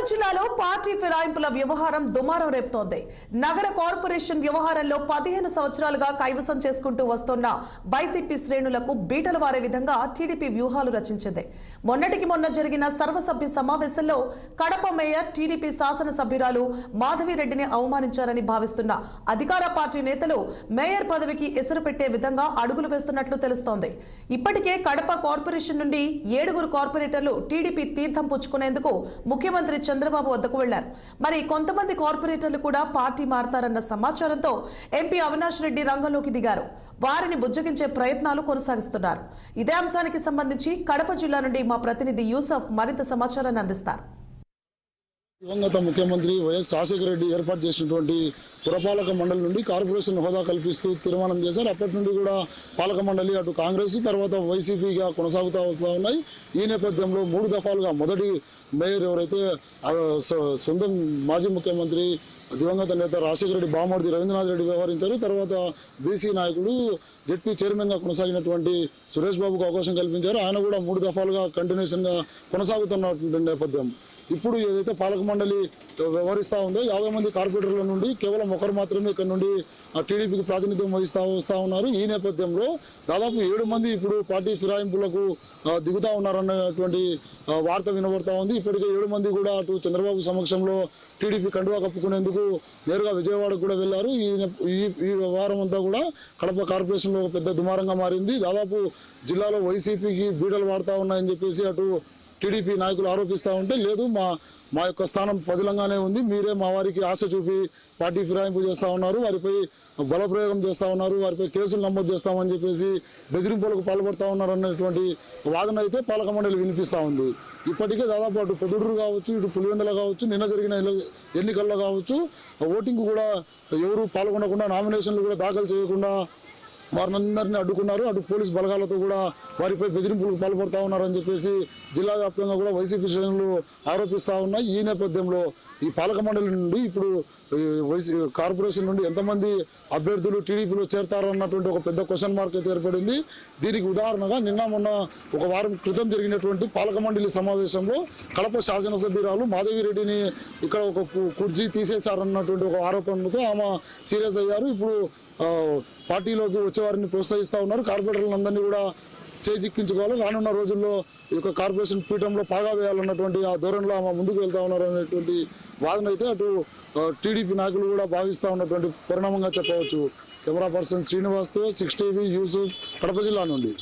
జిల్లాలో పార్టీ ఫిరాయింపుల వ్యవహారం దుమారం రేపుతోంది. నగర కార్పొరేషన్ వ్యవహారంలో 15 సంవత్సరాలుగా కైవసం చేసుకుంటూ వస్తున్న వైసీపీ శ్రేణులకు బీటలు వారే విధంగా టీడీపీ వ్యూహాలు రచించింది. మొన్నటికి మొన్న జరిగిన సర్వసభ్య సమావేశంలో కడప మేయర్ టీడీపీ శాసనసభ్యురాలు మాధవిరెడ్డిని అవమానించారని భావిస్తున్న అధికార పార్టీ నేతలు మేయర్ పదవికి ఎసురు పెట్టే విధంగా అడుగులు వేస్తున్నట్లు తెలుస్తోంది. ఇప్పటికే కడప కార్పొరేషన్ నుండి 7 కార్పొరేటర్లు టీడీపీ తీర్థం పుచ్చుకునేందుకు ముఖ్యమంత్రి చంద్రబాబు వద్దకు వెళ్లారు. మరి కొంతమంది కార్పొరేటర్లు కూడా పార్టీ మారతారన్న సమాచారంతో ఎంపీ అవినాష్ రెడ్డి రంగంలోకి దిగారు. వారిని బుజ్జగించే ప్రయత్నాలు కొనసాగిస్తున్నారు. ఇదే అంశానికి సంబంధించి కడప జిల్లా నుండి మా ప్రతినిధి యూసఫ్ మరింత సమాచారాన్ని అందిస్తారు. దివంగత ముఖ్యమంత్రి వైఎస్ రాజశేఖర రెడ్డి ఏర్పాటు చేసినటువంటి పురపాలక మండలి నుండి కార్పొరేషన్ హోదా కల్పిస్తూ తీర్మానం చేశారు. అప్పటి నుండి కూడా పాలక మండలి అటు కాంగ్రెస్ తర్వాత వైసీపీగా కొనసాగుతూ వస్తూ ఉన్నాయి. ఈ నేపథ్యంలో 3 దఫాలుగా మొదటి మేయర్ ఎవరైతే సొంతం మాజీ ముఖ్యమంత్రి దివంగత నేత రాజశేఖర రెడ్డి బామర్ది రవీంద్రనాథ్ రెడ్డి వ్యవహరించారు. తర్వాత బీసీ నాయకుడు జెడ్పీ చైర్మన్గా కొనసాగినటువంటి సురేష్ బాబుకు అవకాశం కల్పించారు. ఆయన కూడా 3 దఫాలుగా కంటిన్యూషన్గా కొనసాగుతున్నటువంటి నేపథ్యం. ఇప్పుడు ఏదైతే పాలక మండలి వ్యవహరిస్తూ ఉందో 50 మంది కార్పొరేటర్ల నుండి కేవలం ఒకరు మాత్రమే ఇక్కడ నుండి టీడీపీకి ప్రాతినిధ్యం వస్తూ ఉన్నారు. ఈ నేపథ్యంలో దాదాపు 7 మంది ఇప్పుడు పార్టీ ఫిరాయింపులకు దిగుతూ ఉన్నారన్నటువంటి వార్త వినబడతా ఉంది. ఇప్పటికే 7 మంది కూడా అటు చంద్రబాబు సమక్షంలో టీడీపీ కండువా కప్పుకునేందుకు నేరుగా విజయవాడకు కూడా వెళ్లారు. ఈ వారం అంతా కూడా కడప కార్పొరేషన్లో ఒక పెద్ద దుమారంగా మారింది. దాదాపు జిల్లాలో వైసీపీకి బీడలు వాడుతూ ఉన్నాయని చెప్పేసి అటు టీడీపీ నాయకులు ఆరోపిస్తూ ఉంటే, లేదు మా యొక్క స్థానం పదిలంగానే ఉంది, మీరే మా వారికి ఆశ చూపి పార్టీ ఫిరాయింపు చేస్తూ ఉన్నారు, వారిపై బలప్రయోగం చేస్తూ ఉన్నారు, వారిపై కేసులు నమోదు చేస్తామని చెప్పేసి బెదిరింపులకు పాల్పడుతూ ఉన్నారు అన్నటువంటి వాదన అయితే పాలక మండలి వినిపిస్తూ ఉంది. ఇప్పటికే దాదాపు అటు పొదుటూరు కావచ్చు, ఇటు పులివెందుల కావచ్చు, నిన్న జరిగిన ఎన్నికల్లో కావచ్చు ఓటింగ్ కూడా ఎవరు పాల్గొనకుండా, నామినేషన్లు కూడా దాఖలు చేయకుండా వారినందరినీ అడ్డుకున్నారు. అటు పోలీస్ బలగాలతో కూడా వారిపై బెదిరింపులకు పాల్పడుతూ ఉన్నారని చెప్పేసి జిల్లా వ్యాప్తంగా కూడా వైసీపీ శ్రేణులు ఆరోపిస్తూ ఉన్నాయి. ఈ నేపథ్యంలో ఈ పాలక మండలి నుండి ఇప్పుడు కార్పొరేషన్ నుండి ఎంతమంది అభ్యర్థులు టీడీపీలో చేరతారన్నటువంటి ఒక పెద్ద క్వశ్చన్ మార్క్ అయితే ఏర్పడింది. దీనికి ఉదాహరణగా నిన్న మొన్న ఒక వారం క్రితం జరిగినటువంటి పాలక మండలి సమావేశంలో కడప శాసనసభ్యురాలు మాధవిరెడ్డిని ఇక్కడ ఒక కుర్చీ తీసేశారన్నటువంటి ఒక ఆరోపణలతో ఆమె సీరియస్ అయ్యారు. ఇప్పుడు పార్టీలోకి వచ్చేవారిని ప్రోత్సహిస్తూ ఉన్నారు. కార్పొరేటర్లందరినీ కూడా చేజిక్కించుకోవాలి, రానున్న రోజుల్లో ఈ యొక్క కార్పొరేషన్ పీఠంలో పాగా వేయాలన్నటువంటి ఆ ధోరణిలో ఆమె ముందుకు వెళ్తా ఉన్నారు అనేటువంటి వాదన అయితే అటు టీడీపీ నాయకులు కూడా భావిస్తూ ఉన్నటువంటి పరిణామంగా చెప్పవచ్చు. కెమెరా పర్సన్ శ్రీనివాస్తో 6 టీవీ యూసుఫ్, కడప జిల్లా నుండి.